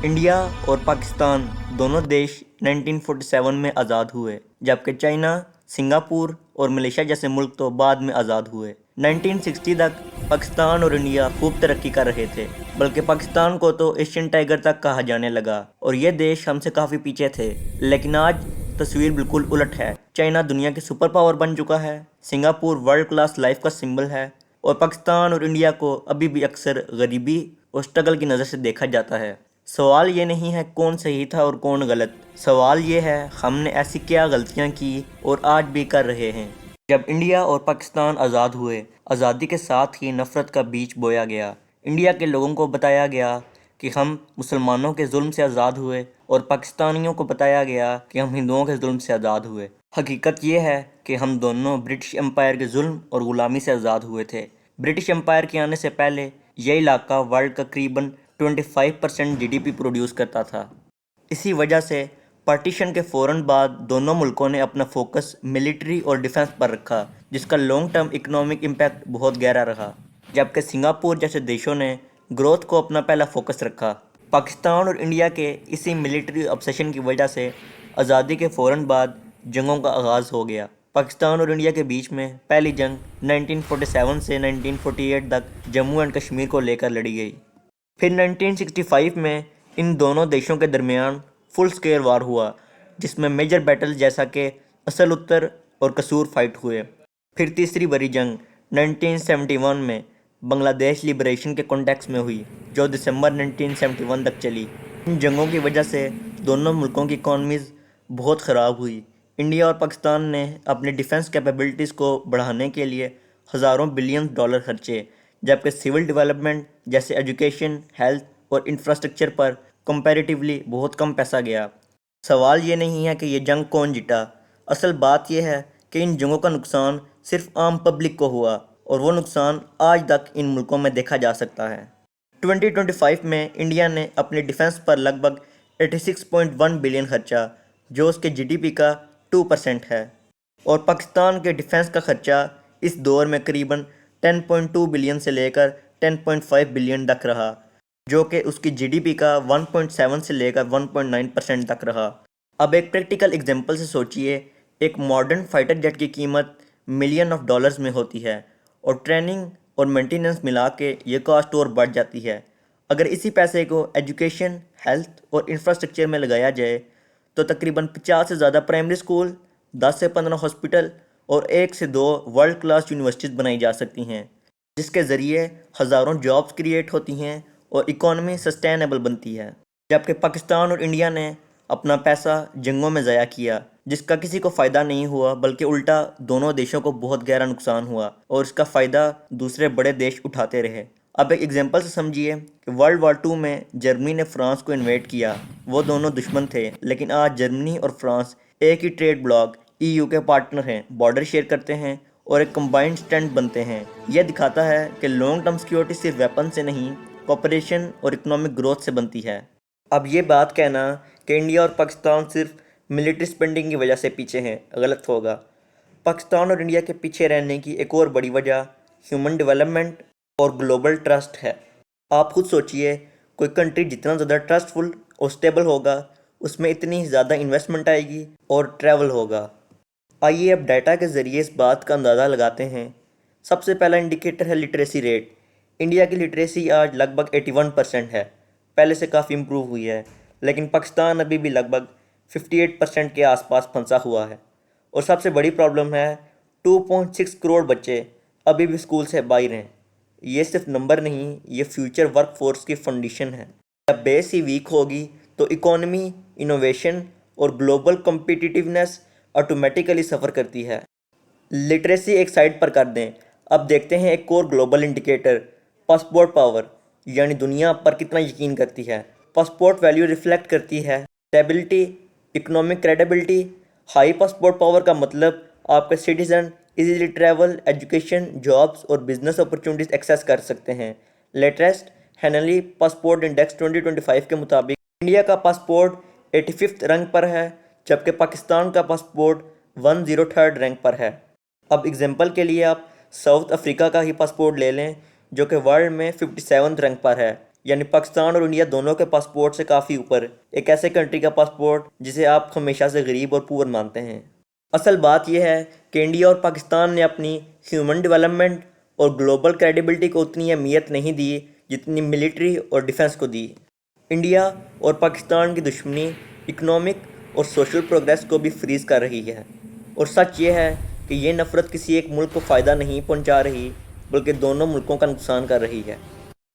India اور پاکستان دونوں دیش 1947 میں آزاد ہوئے، جبکہ چائنا، سنگاپور اور ملیشیا جیسے ملک تو بعد میں آزاد ہوئے۔ 1960 تک پاکستان اور انڈیا خوب ترقی کر رہے تھے، بلکہ پاکستان کو تو ایشین ٹائیگر تک کہا جانے لگا اور یہ دیش ہم سے کافی پیچھے تھے۔ لیکن آج تصویر بالکل الٹ ہے۔ چائنا دنیا کے سپر پاور بن چکا ہے، سنگاپور ورلڈ کلاس لائف کا سمبل ہے، اور پاکستان اور انڈیا کو ابھی بھی اکثر غریبی اور اسٹرگل کی نظر سے دیکھا جاتا ہے۔ سوال یہ نہیں ہے کون صحیح تھا اور کون غلط، سوال یہ ہے ہم نے ایسی کیا غلطیاں کی اور آج بھی کر رہے ہیں۔ جب انڈیا اور پاکستان آزاد ہوئے، آزادی کے ساتھ ہی نفرت کا بیج بویا گیا۔ انڈیا کے لوگوں کو بتایا گیا کہ ہم مسلمانوں کے ظلم سے آزاد ہوئے اور پاکستانیوں کو بتایا گیا کہ ہم ہندوؤں کے ظلم سے آزاد ہوئے۔ حقیقت یہ ہے کہ ہم دونوں برٹش امپائر کے ظلم اور غلامی سے آزاد ہوئے تھے۔ برٹش امپائر کے آنے سے پہلے یہ علاقہ ورلڈ کا تقریباً 25% جی ڈی پی پروڈیوس کرتا تھا۔ اسی وجہ سے پارٹیشن کے فوراً بعد دونوں ملکوں نے اپنا فوکس ملٹری اور ڈیفنس پر رکھا، جس کا لانگ ٹرم اکنامک امپیکٹ بہت گہرا رہا، جبکہ سنگاپور جیسے دیشوں نے گروتھ کو اپنا پہلا فوکس رکھا۔ پاکستان اور انڈیا کے اسی ملٹری obsession کی وجہ سے آزادی کے فوراً بعد جنگوں کا آغاز ہو گیا۔ پاکستان اور انڈیا کے بیچ میں پہلی جنگ 1947 سے 1948 تک جموں اینڈ کشمیر کو لے کر لڑی گئی۔ پھر 1965 میں ان دونوں دیشوں کے درمیان فل اسکیئر وار ہوا، جس میں میجر بیٹل جیسا کہ اصل اتر اور قصور فائٹ ہوئے۔ پھر تیسری بڑی جنگ 1971 میں بنگلہ دیش لبریشن کے کانٹیکس میں ہوئی، جو دسمبر 1971 تک چلی۔ ان جنگوں کی وجہ سے دونوں ملکوں کی اکانومیز بہت خراب ہوئی۔ انڈیا اور پاکستان نے اپنی ڈیفنس کیپیبلٹیز کو بڑھانے کے لیے ہزاروں بلین ڈالر خرچے، جبکہ سول ڈیولپمنٹ جیسے ایجوکیشن، ہیلتھ اور انفراسٹرکچر پر کمپیریٹیولی بہت کم پیسہ گیا۔ سوال یہ نہیں ہے کہ یہ جنگ کون جیتا، اصل بات یہ ہے کہ ان جنگوں کا نقصان صرف عام پبلک کو ہوا، اور وہ نقصان آج تک ان ملکوں میں دیکھا جا سکتا ہے۔ 2025 میں انڈیا نے اپنی ڈیفنس پر لگ بھگ 86.1 بلین خرچا، جو اس کے جی ڈی پی کا 2% ہے، اور پاکستان کے ڈیفنس کا خرچہ اس دور میں قریباً 10.2 بلین سے لے کر 10.5 بلین تک رہا، جو کہ اس کی جی ڈی پی کا 1.7 سے لے کر 1.9% تک رہا۔ اب ایک پریکٹیکل ایگزامپل سے سوچئے، ایک ماڈرن فائٹر جیٹ کی قیمت ملین آف ڈالرز میں ہوتی ہے، اور ٹریننگ اور مینٹیننس ملا کے یہ کاسٹ اور بڑھ جاتی ہے۔ اگر اسی پیسے کو ایجوکیشن، ہیلتھ اور انفراسٹرکچر میں لگایا جائے تو تقریباً 50 سے زیادہ پرائمری اسکول، 10 سے 15 ہاسپٹل اور 1 سے 2 ورلڈ کلاس یونیورسٹیز بنائی جا سکتی ہیں، جس کے ذریعے ہزاروں جابز کریٹ ہوتی ہیں اور اکانومی سسٹینیبل بنتی ہے۔ جبکہ پاکستان اور انڈیا نے اپنا پیسہ جنگوں میں ضائع کیا، جس کا کسی کو فائدہ نہیں ہوا، بلکہ الٹا دونوں دیشوں کو بہت گہرا نقصان ہوا، اور اس کا فائدہ دوسرے بڑے دیش اٹھاتے رہے۔ اب ایک ایگزامپل سے سمجھیے کہ ورلڈ وار 2 میں جرمنی نے فرانس کو انویڈ کیا۔ وہ دونوں دشمن تھے، لیکن آج جرمنی اور فرانس ایک ہی ٹریڈ بلاک ای یو کے پارٹنر ہیں، بارڈر شیئر کرتے ہیں اور ایک کمبائنڈ اسٹرینتھ بنتے ہیں۔ یہ دکھاتا ہے کہ لانگ ٹرم سیکیورٹی صرف ویپن سے نہیں، کوآپریشن اور اکنامک گروتھ سے بنتی ہے۔ اب یہ بات کہنا کہ انڈیا اور پاکستان صرف ملٹری سپینڈنگ کی وجہ سے پیچھے ہیں، غلط ہوگا۔ پاکستان اور انڈیا کے پیچھے رہنے کی ایک اور بڑی وجہ ہیومن ڈیولپمنٹ اور گلوبل ٹرسٹ ہے۔ آپ خود سوچئے، کوئی کنٹری جتنا زیادہ ٹرسٹفل اور سٹیبل ہوگا، اس میں اتنی زیادہ انویسٹمنٹ آئے گی اور ٹریول ہوگا۔ آئیے اب ڈیٹا کے ذریعے اس بات کا اندازہ لگاتے ہیں۔ سب سے پہلا انڈیکیٹر ہے لٹریسی ریٹ۔ انڈیا کی لٹریسی آج لگ بھگ 81% ہے، پہلے سے کافی امپروو ہوئی ہے، لیکن پاکستان ابھی بھی لگ بھگ 58% کے آس پاس پھنسا ہوا ہے۔ اور سب سے بڑی پرابلم ہے 2.6 کروڑ بچے ابھی بھی اسکول سے باہر ہیں۔ یہ صرف نمبر نہیں، یہ فیوچر ورک فورس کی فنڈیشن ہے۔ جب بیس ہی ویک ہوگی تو اکانومی، انوویشن اور گلوبل کمپیٹیٹیونیس آٹومیٹیکلی سفر کرتی ہے۔ لٹریسی ایک سائڈ پر کر دیں، اب دیکھتے ہیں ایک اور گلوبل انڈیکیٹر، پاسپورٹ پاور، یعنی دنیا پر کتنا یقین کرتی ہے۔ پاسپورٹ ویلیو ریفلیکٹ کرتی ہے stability, economic credibility. High passport power کا مطلب آپ کے citizen easily travel, education, jobs اور بزنس اپرچونٹیز ایکسیس کر سکتے ہیں۔ لیٹسٹ ہینلی پاسپورٹ انڈیکس 2025 کے مطابق انڈیا کا پاسپورٹ 85 رینک پر ہے، جبکہ پاکستان کا پاسپورٹ 103 رینک پر ہے۔ اب ایگزامپل کے لیے آپ ساؤتھ افریقہ کا ہی پاسپورٹ لے لیں، جو کہ ورلڈ میں 57 رینک پر ہے۔ یعنی پاکستان اور انڈیا دونوں کے پاسپورٹ سے کافی اوپر ایک ایسے کنٹری کا پاسپورٹ جسے آپ ہمیشہ سے غریب اور پور مانتے ہیں۔ اصل بات یہ ہے کہ انڈیا اور پاکستان نے اپنی ہیومن ڈیولپمنٹ اور گلوبل کریڈیبلٹی کو اتنی اہمیت نہیں دی جتنی ملٹری اور ڈیفنس کو دی۔ انڈیا اور پاکستان کی دشمنی اکنامک اور سوشل پروگریس کو بھی فریز کر رہی ہے، اور سچ یہ ہے کہ یہ نفرت کسی ایک ملک کو فائدہ نہیں پہنچا رہی بلکہ دونوں ملکوں کا نقصان کر رہی ہے۔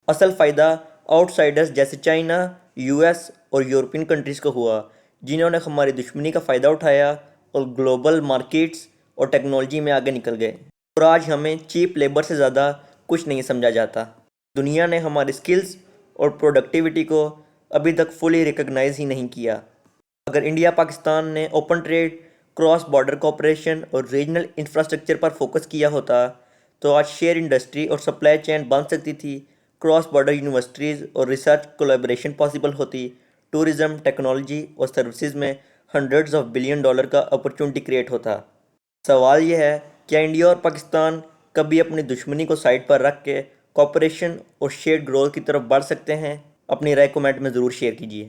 اصل فائدہ آؤٹ سائڈرز جیسے چائنا، یو ایس اور یورپین کنٹریز کو ہوا، جنہوں نے ہماری دشمنی کا فائدہ اٹھایا اور گلوبل مارکیٹس اور ٹیکنالوجی میں آگے نکل گئے، اور آج ہمیں چیپ لیبر سے زیادہ کچھ نہیں سمجھا جاتا۔ دنیا نے ہماری سکلز اور پروڈکٹیوٹی کو ابھی تک فلی ریکگنائز ہی نہیں کیا۔ اگر انڈیا پاکستان نے open trade, cross border cooperation اور ریجنل انفراسٹرکچر پر فوکس کیا ہوتا تو آج شیئر انڈسٹری اور سپلائی چین بن سکتی تھی، کراس بارڈر یونیورسٹیز اور ریسرچ کولیبریشن پاسبل ہوتی، ٹورزم، ٹیکنالوجی اور سروسز میں ہنڈریڈز آف بلین ڈالر کا اپرچونٹی کریٹ ہوتا۔ سوال یہ ہے، کیا انڈیا اور پاکستان کبھی اپنی دشمنی کو سائڈ پر رکھ کے کوآپریشن اور شیئرڈ گروتھ کی طرف بڑھ سکتے ہیں؟ اپنی رائے کمنٹ میں ضرور شیئر کیجیے۔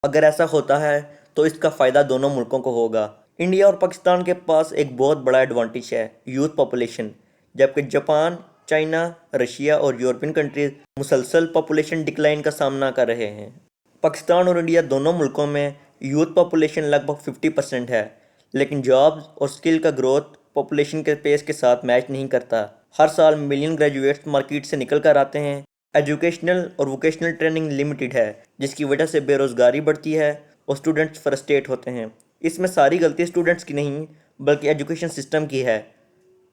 اگر ایسا ہوتا ہے تو اس کا فائدہ دونوں ملکوں کو ہوگا۔ انڈیا اور پاکستان کے پاس ایک بہت بڑا ایڈوانٹیج ہے، یوتھ پاپولیشن، جبکہ جاپان، چائنا، رشیا اور یورپین کنٹریز مسلسل پاپولیشن ڈکلائن کا سامنا کر رہے ہیں۔ پاکستان اور انڈیا دونوں ملکوں میں یوتھ پاپولیشن لگ بھگ 50% ہے، لیکن جابز اور سکل کا گروتھ پاپولیشن کے پیس کے ساتھ میچ نہیں کرتا۔ ہر سال ملین گریجویٹس مارکیٹ سے نکل کر آتے ہیں۔ ایجوکیشنل اور ووکیشنل ٹریننگ لمیٹڈ ہے، جس کی وجہ سے بے روزگاری بڑھتی ہے اور اسٹوڈنٹس فرسٹریٹ ہوتے ہیں۔ اس میں ساری غلطی اسٹوڈنٹس کی نہیں بلکہ ایجوکیشن سسٹم کی ہے۔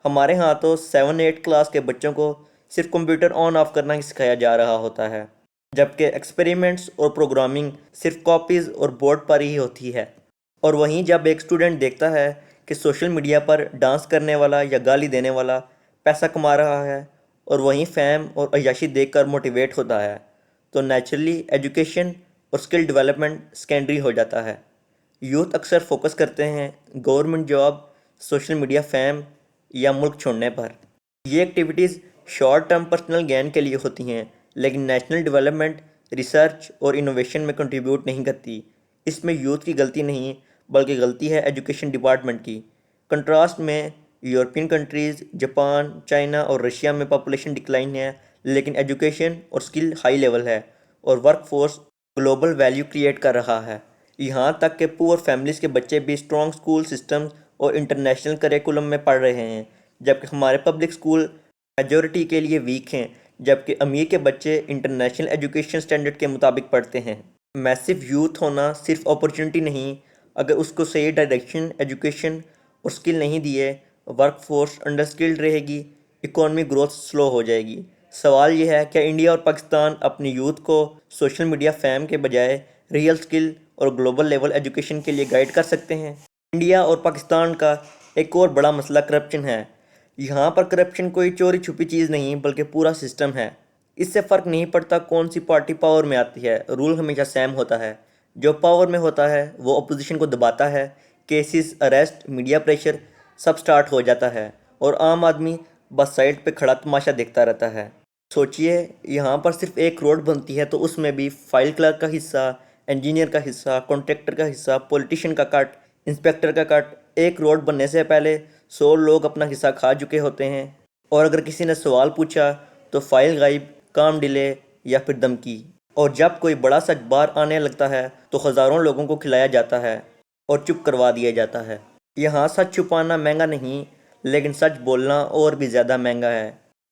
ہمارے ہاں تو 7-8 کلاس کے بچوں کو صرف کمپیوٹر آن آف کرنا ہی سکھایا جا رہا ہوتا ہے، جبکہ ایکسپیریمنٹس اور پروگرامنگ صرف کاپیز اور بورڈ پر ہی ہوتی ہے۔ اور وہیں جب ایک اسٹوڈنٹ دیکھتا ہے کہ سوشل میڈیا پر ڈانس کرنے والا یا گالی دینے والا پیسہ کما رہا ہے اور وہیں فیم اور عیاشی دیکھ کر موٹیویٹ ہوتا ہے، تو نیچرلی ایجوکیشن اور اسکل ڈیولپمنٹ سیکنڈری ہو جاتا ہے۔ یوتھ اکثر فوکس کرتے ہیں government job, social media fame یا ملک چھوڑنے پر۔ یہ activities short term personal gain کے لیے ہوتی ہیں، لیکن نیشنل ڈیولپمنٹ، ریسرچ اور انوویشن میں کنٹریبیوٹ نہیں کرتی۔ اس میں یوتھ کی غلطی نہیں بلکہ غلطی ہے ایجوکیشن ڈپارٹمنٹ کی۔ کنٹراسٹ میں یورپین کنٹریز، جاپان، چائنا اور رشیا میں پاپولیشن ڈکلائن ہے، لیکن ایجوکیشن اور سکل ہائی لیول ہے اور work force global value create کر رہا ہے۔ یہاں تک کہ پور فیملیز کے بچے بھی اسٹرانگ اسکول سسٹمز اور انٹرنیشنل کریکولم میں پڑھ رہے ہیں، جبکہ ہمارے پبلک اسکول میجورٹی کے لیے ویک ہیں، جبکہ امیر کے بچے انٹرنیشنل ایجوکیشن سٹینڈرڈ کے مطابق پڑھتے ہیں۔ میسو یوتھ ہونا صرف اپرچونٹی نہیں، اگر اس کو صحیح ڈائریکشن، ایجوکیشن اور سکل نہیں دیے، ورک فورس انڈر سکلڈ رہے گی، اکانومی گروتھ سلو ہو جائے گی۔ سوال یہ ہے، کیا انڈیا اور پاکستان اپنی یوتھ کو سوشل میڈیا فیم کے بجائے ریئل سکل اور گلوبل لیول ایجوکیشن کے لیے گائیڈ کر سکتے ہیں؟ انڈیا اور پاکستان کا ایک اور بڑا مسئلہ کرپشن ہے۔ یہاں پر کرپشن کوئی چوری چھپی چیز نہیں بلکہ پورا سسٹم ہے۔ اس سے فرق نہیں پڑتا کون سی پارٹی پاور میں آتی ہے، رول ہمیشہ سیم ہوتا ہے۔ جو پاور میں ہوتا ہے وہ اپوزیشن کو دباتا ہے، کیسز، اریسٹ، میڈیا پریشر سب سٹارٹ ہو جاتا ہے، اور عام آدمی بس سائڈ پہ کھڑا تماشا دیکھتا رہتا ہے۔ سوچئے، یہاں پر صرف ایک روڈ بنتی ہے تو اس میں بھی فائل کلرک کا حصہ، انجینئر کا حصہ، کانٹریکٹر کا حصہ، پولیٹیشین کا کٹ، انسپیکٹر کا کٹ۔ ایک روڈ بننے سے پہلے 100 لوگ اپنا حصہ کھا چکے ہوتے ہیں، اور اگر کسی نے سوال پوچھا تو فائل غائب، کام ڈیلے یا پھر دھمکی۔ اور جب کوئی بڑا سچ باہر آنے لگتا ہے تو ہزاروں لوگوں کو کھلایا جاتا ہے اور چپ کروا دیا جاتا ہے۔ یہاں سچ چھپانا مہنگا نہیں، لیکن سچ بولنا اور بھی زیادہ مہنگا ہے۔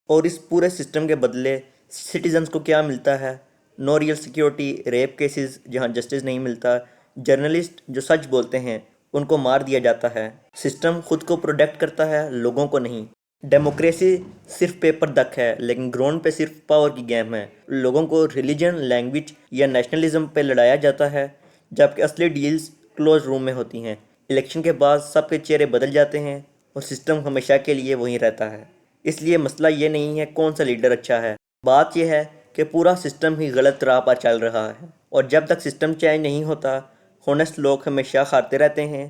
اور اس پورے سسٹم کے بدلے سٹیزنز کو کیا ملتا ہے؟ No real security, rape cases جہاں جسٹس نہیں ملتا، جرنلسٹ جو سچ بولتے ہیں ان کو مار دیا جاتا ہے۔ سسٹم خود کو پروٹیکٹ کرتا ہے، لوگوں کو نہیں۔ ڈیموکریسی صرف پیپر تک ہے، لیکن گراؤنڈ پہ صرف پاور کی گیم ہے۔ لوگوں کو ریلیجن، لینگویج یا نیشنلزم پہ لڑایا جاتا ہے، جبکہ اصلی ڈیلز کلوز روم میں ہوتی ہیں۔ الیکشن کے بعد سب کے چہرے بدل جاتے ہیں اور سسٹم ہمیشہ کے لیے وہیں رہتا ہے۔ اس لیے مسئلہ یہ نہیں ہے کون سا لیڈر اچھا ہے، بات یہ ہے کہ پورا سسٹم ہی غلط راہ پر چل رہا ہے، اور جب تک سسٹم چینج نہیں ہوتا، ہونیسٹ لوگ ہمیشہ ہارتے رہتے ہیں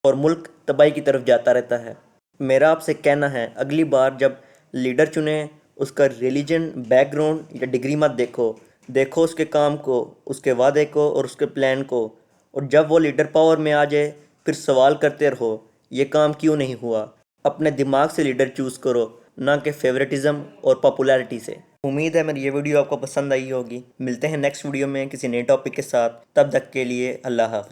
اور ملک تباہی کی طرف جاتا رہتا ہے۔ میرا آپ سے کہنا ہے، اگلی بار جب لیڈر چنیں اس کا ریلیجن، بیک گراؤنڈ یا ڈگری مت دیکھو، دیکھو اس کے کام کو، اس کے وعدے کو اور اس کے پلان کو، اور جب وہ لیڈر پاور میں آ جائے پھر سوال کرتے رہو یہ کام کیوں نہیں ہوا۔ اپنے دماغ سے لیڈر چوز کرو، نہ کہ فیوریٹزم اور پاپولیرٹی سے۔ امید ہے میری یہ ویڈیو آپ کو پسند آئی ہوگی۔ ملتے ہیں نیکسٹ ویڈیو میں کسی نئے ٹاپک کے ساتھ، تب تک کے لیے اللہ حافظ۔